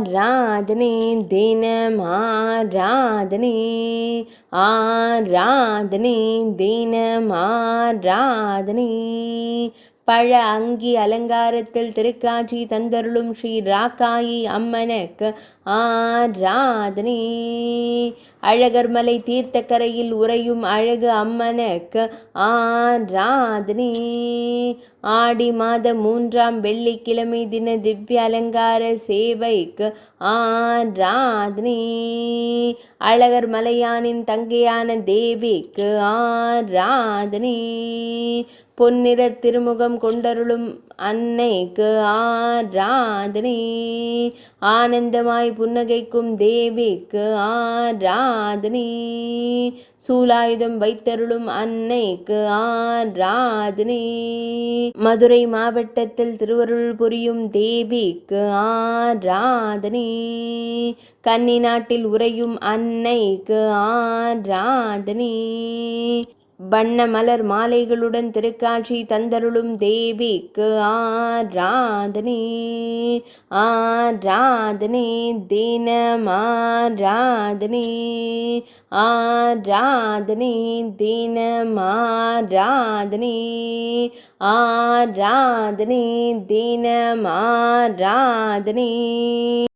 ஆராதனை தினம் ஆராதனை ஆராதனை தினம் ஆராதனை பழ அங்கி அலங்காரத்தில் திருக்காட்சி தந்தருளும் ஸ்ரீ ராக்காயி அம்மனுக்கு ஆராதனை அழகர்மலை தீர்த்தக்கரையில் உறையும் அழகு அம்மனுக்கு ஆராதனை ஆடி மாதம் 3ஆம் வெள்ளிக்கிழமை தின திவ்ய அலங்கார சேவைக்கு ஆராதனை அழகர் மலையானின் தங்கையான தேவிக்கு ஆராதனை பொன்னிற திருமுகம் கொண்டருளும் அன்னைக்கு ஆராதனை ஆனந்தமாய் புன்னகைக்கும் தேவிக்கு ஆராதனை சூலாயுதம் வைத்தருளும் அன்னைக்கு ஆராதனை மதுரை மாவட்டத்தில் திருவருள் புரியும் தேவிக்கு ஆராதனை கன்னி நாட்டில் உறையும் அன்னைக்கு ஆராதனை வண்ண மலர் மாலைகளுடன் திருக்காட்சி தந்தருளும் தேவிக்கு ஆராதனை ஆராதனை தினம் ஆராதனை ஆராதனை தினம் ஆராதனை ஆராதனை தினம் ஆராதனை